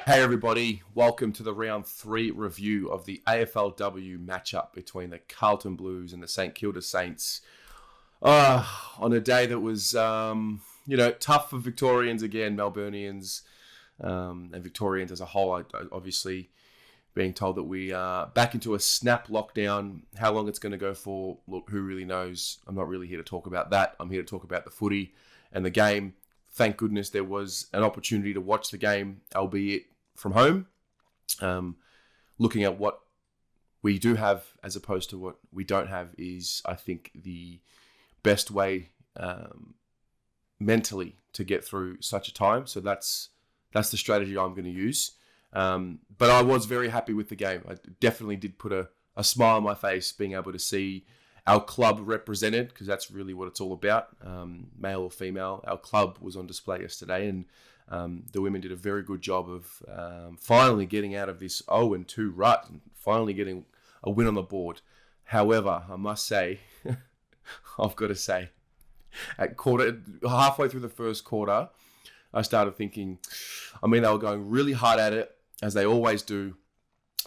Hey everybody, welcome to the round 3 review of the AFLW matchup between the Carlton Blues and the St Kilda Saints. On a day that was, tough for Victorians again, Melburnians, and Victorians as a whole. Obviously, being told that we are back into a snap lockdown. How long it's going to go for, look, who really knows? I'm not really here to talk about that. I'm here to talk about the footy and the game. Thank goodness there was an opportunity to watch the game, albeit from home, looking at what we do have as opposed to what we don't have is, I think, the best way mentally to get through such a time. So that's the strategy I'm going to use. But I was very happy with the game. I definitely did put a smile on my face being able to see our club represented, because that's really what it's all about, male or female. Our club was on display yesterday, and the women did a very good job of finally getting out of this 0-2 rut and finally getting a win on the board. However, I must say, I've got to say, halfway through the first quarter, I started thinking, they were going really hard at it, as they always do.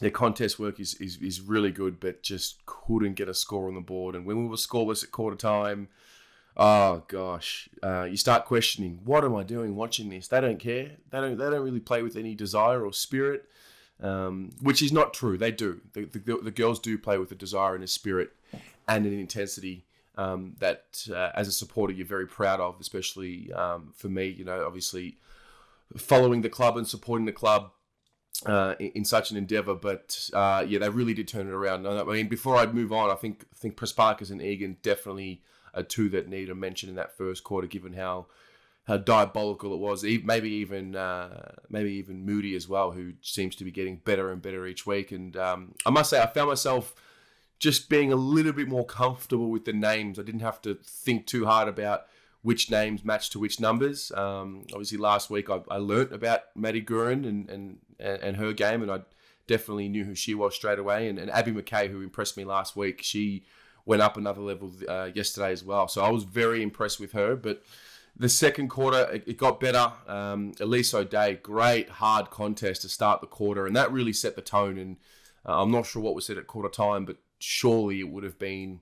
Their contest work is really good, but just couldn't get a score on the board. And when we were scoreless at quarter time, oh gosh, you start questioning, what am I doing watching this? They don't care. They don't really play with any desire or spirit, which is not true. They do. The girls do play with a desire and a spirit and an intensity that, as a supporter, you're very proud of. Especially for me, obviously following the club and supporting the club in such an endeavour. But they really did turn it around. Before I move on, I think Pressparkers and Egan definitely are two that need a mention in that first quarter, given how diabolical it was. Maybe even Moody as well, who seems to be getting better and better each week. And I must say, I found myself just being a little bit more comfortable with the names. I didn't have to think too hard about which names match to which numbers. Obviously, last week I learnt about Maddie Gurin and her game, and I definitely knew who she was straight away. And Abby McKay, who impressed me last week, she went up another level yesterday as well. So I was very impressed with her. But the second quarter, it got better. Elise O'Day, great hard contest to start the quarter, and that really set the tone. And I'm not sure what was said at quarter time, but surely it would have been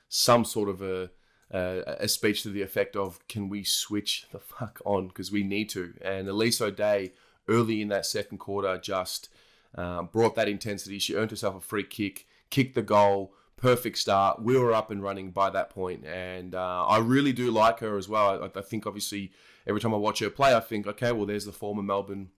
some sort of a speech to the effect of, can we switch the fuck on, because we need to. And Elise O'Day, early in that second quarter, just brought that intensity. She earned herself a free kick, kicked the goal, perfect start. We were up and running by that point, and I really do like her as well. I think, obviously, every time I watch her play, I think, okay, well, there's the former Melbourne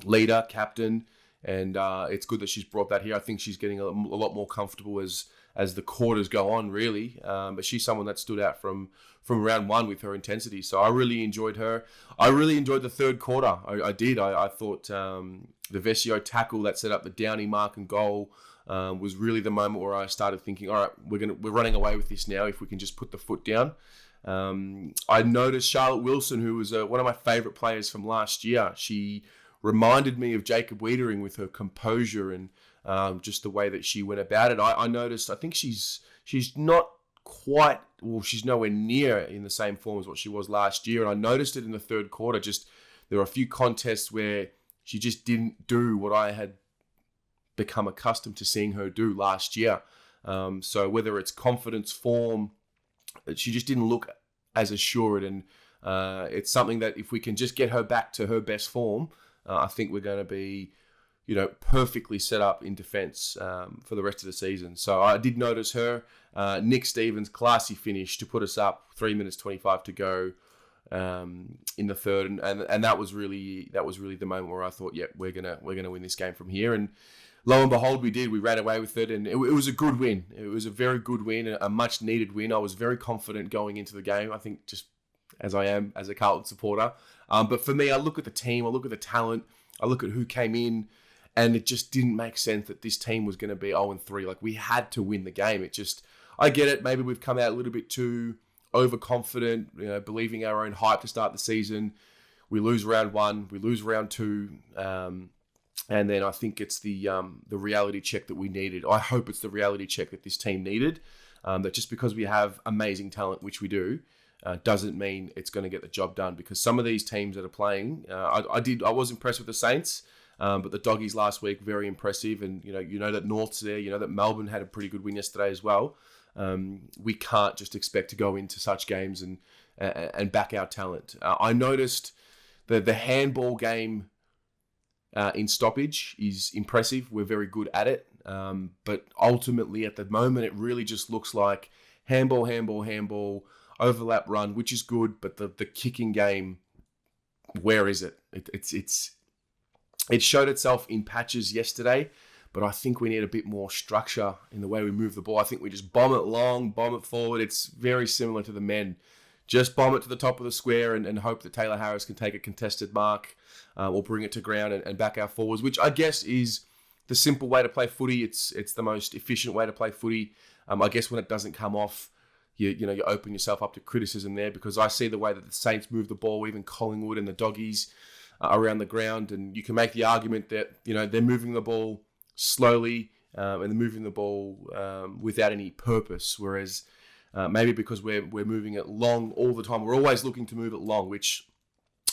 leader, captain, and it's good that she's brought that here. I think she's getting a lot more comfortable as the quarters go on, really. But she's someone that stood out from round one with her intensity. So I really enjoyed her. I really enjoyed the third quarter. I did. I thought the Vesio tackle that set up the Downey mark and goal was really the moment where I started thinking, all right, we're running away with this now if we can just put the foot down. I noticed Charlotte Wilson, who was one of my favourite players from last year. She reminded me of Jacob Wiedering with her composure and just the way that she went about it. I noticed, I think she's not quite, she's nowhere near in the same form as what she was last year. And I noticed it in the third quarter. Just there were a few contests where she just didn't do what I had become accustomed to seeing her do last year. So whether it's confidence, form, she just didn't look as assured. And it's something that if we can just get her back to her best form, I think we're going to be, perfectly set up in defence for the rest of the season. So I did notice her. Nick Stevens, classy finish to put us up. 3 minutes 25 to go in the third, and that was really the moment where I thought, yeah, we're gonna win this game from here. And lo and behold, we did. We ran away with it, and it was a good win. It was a very good win, a much needed win. I was very confident going into the game. I think just as I am as a Carlton supporter. But for me, I look at the team, I look at the talent, I look at who came in, and it just didn't make sense that this team was going to be 0-3. Like, we had to win the game. I get it. Maybe we've come out a little bit too overconfident, believing our own hype to start the season. We lose round one, we lose round two, and then I think it's the reality check that we needed. I hope it's the reality check that this team needed. That just because we have amazing talent, which we do, doesn't mean it's going to get the job done, because some of these teams that are playing, I was impressed with the Saints, but the Doggies last week, very impressive. And you know that North's there, you know that Melbourne had a pretty good win yesterday as well. We can't just expect to go into such games and back our talent. I noticed that the handball game in stoppage is impressive. We're very good at it, but ultimately at the moment it really just looks like handball, overlap run, which is good, but the kicking game, where is it? It showed itself in patches yesterday, but I think we need a bit more structure in the way we move the ball. I think we just bomb it long, bomb it forward. It's very similar to the men. Just bomb it to the top of the square and hope that Taylor Harris can take a contested mark or bring it to ground and back our forwards, which I guess is the simple way to play footy. It's the most efficient way to play footy. I guess when it doesn't come off, you open yourself up to criticism there, because I see the way that the Saints move the ball, even Collingwood and the Doggies around the ground, and you can make the argument that they're moving the ball slowly and they're moving the ball without any purpose, whereas maybe because we're moving it long all the time, we're always looking to move it long, which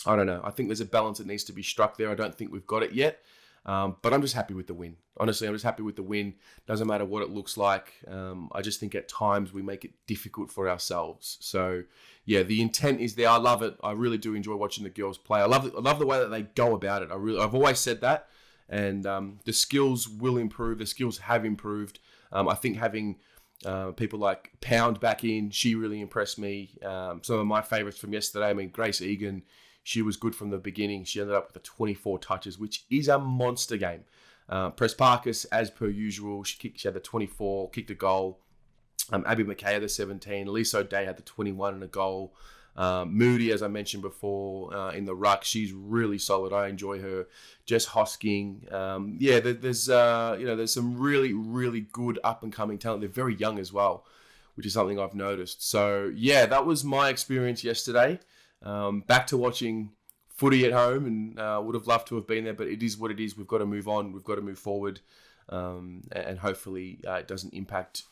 I don't know. I think there's a balance that needs to be struck there. I don't think we've got it yet. But I'm just happy with the win. Honestly, I'm just happy with the win. Doesn't matter what it looks like. I just think at times we make it difficult for ourselves. So, yeah, the intent is there. I love it. I really do enjoy watching the girls play. I love the way that they go about it. I've always said that. And the skills will improve. The skills have improved. I think having people like Pound back in, she really impressed me. Some of my favourites from yesterday, I mean, Grace Egan, she was good from the beginning. She ended up with 24 touches, which is a monster game. Press Parkes, as per usual, she had the 24, kicked a goal. Abby McKay had the 17. Elise O'Day had the 21 and a goal. Moody, as I mentioned before, in the ruck, she's really solid. I enjoy her. Jess Hosking. There's some really, really good up and coming talent. They're very young as well, which is something I've noticed. So yeah, that was my experience yesterday. Back to watching footy at home, and would have loved to have been there, but it is what it is. We've got to move on. We've got to move forward, and hopefully it doesn't impact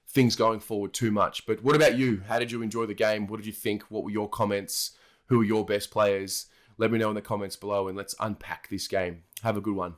things going forward too much. But what about you? How did you enjoy the game? What did you think? What were your comments? Who were your best players? Let me know in the comments below, and let's unpack this game. Have a good one.